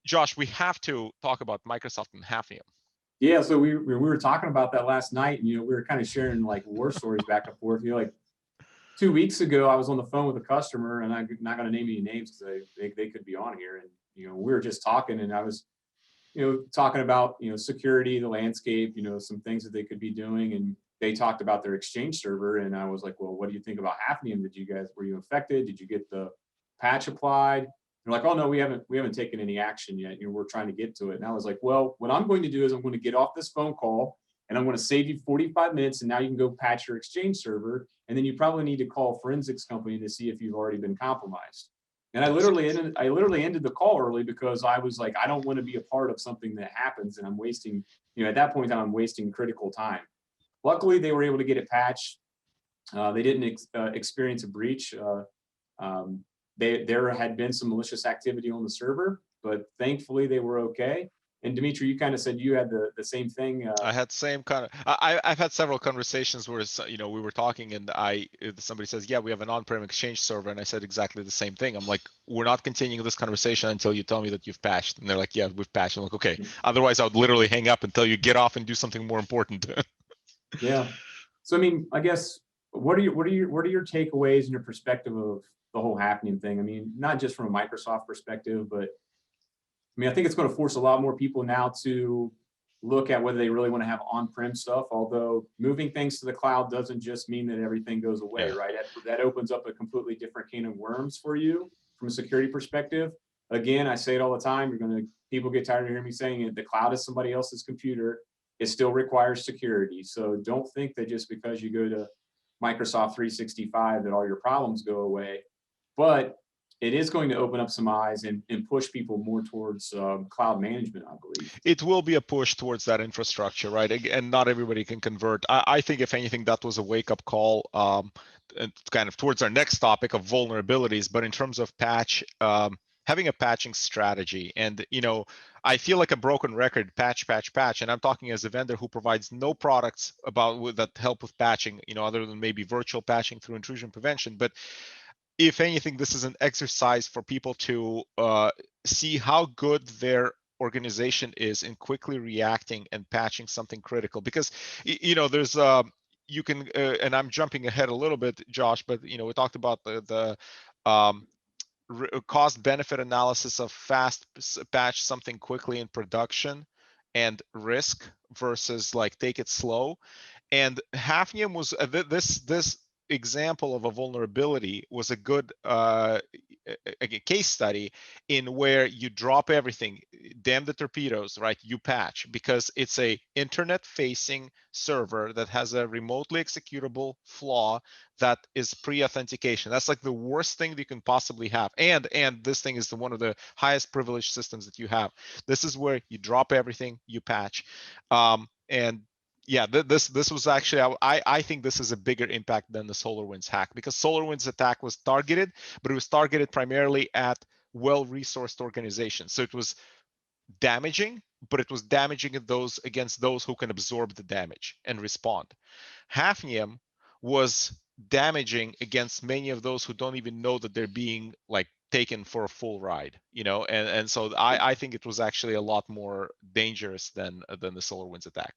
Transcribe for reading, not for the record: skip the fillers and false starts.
Josh, we have to talk about Microsoft and Hafnium. Yeah, so we were talking about that last night, and we were kind of sharing like war stories back and forth. Like 2 weeks ago, I was on the phone with a customer, and I'm not going to name any names because they could be on here, and we were just talking, and I was talking about security, the landscape, some things that they could be doing, and they talked about their Exchange server, and I was like, well, what do you think about Hafnium? Were you affected? Did you get the patch applied? They're like, oh no, we haven't taken any action yet. We're trying to get to it. And I was like, well, what I'm going to do is I'm going to get off this phone call and I'm going to save you 45 minutes, and now you can go patch your Exchange server, and then you probably need to call a forensics company to see if you've already been compromised. And I literally ended the call early because I was like, I don't want to be a part of something that happens, and I'm wasting, at that point in time, I'm wasting critical time. Luckily, they were able to get it patched. They didn't experience a breach. There had been some malicious activity on the server, but thankfully they were okay. And Dmitry, you kind of said you had the same thing. I had same kind of. I've had several conversations where we were talking, and somebody says, yeah, we have an on-prem Exchange server, and I said exactly the same thing. I'm like, we're not continuing this conversation until you tell me that you've patched. And they're like, yeah, we've patched. I'm like, okay. Otherwise, I would literally hang up until you get off and do something more important. Yeah. So I mean, I guess what are your takeaways and your perspective of the whole Hafnium thing? I mean, not just from a Microsoft perspective, but I mean, I think it's going to force a lot more people now to look at whether they really want to have on-prem stuff. Although moving things to the cloud doesn't just mean that everything goes away, right? That opens up a completely different can of worms for you from a security perspective. Again, I say it all the time. People get tired of hearing me saying it. The cloud is somebody else's computer. It still requires security. So don't think that just because you go to Microsoft 365 that all your problems go away. But it is going to open up some eyes and push people more towards cloud management, I believe. It will be a push towards that infrastructure, right? And not everybody can convert. I think, if anything, that was a wake-up call kind of towards our next topic of vulnerabilities. But in terms of having a patching strategy, and I feel like a broken record, patch, and I'm talking as a vendor who provides no products that help with patching, other than maybe virtual patching through intrusion prevention. But if anything, this is an exercise for people to see how good their organization is in quickly reacting and patching something critical. Because there's you can and I'm jumping ahead a little bit, Josh, but we talked about the cost benefit analysis of fast patch something quickly in production and risk versus like take it slow. And Hafnium was this example of a vulnerability was a good case study in where you drop everything, damn the torpedoes, right? You patch, because it's a internet-facing server that has a remotely executable flaw that is pre-authentication. That's like the worst thing that you can possibly have. And this thing is one of the highest privileged systems that you have. This is where you drop everything, you patch, and yeah, this was actually, I think this is a bigger impact than the SolarWinds hack, because SolarWinds attack was targeted, but it was targeted primarily at well-resourced organizations. So it was damaging, but it was damaging against those who can absorb the damage and respond. Hafnium was damaging against many of those who don't even know that they're being like taken for a full ride, and so I think it was actually a lot more dangerous than the SolarWinds attack.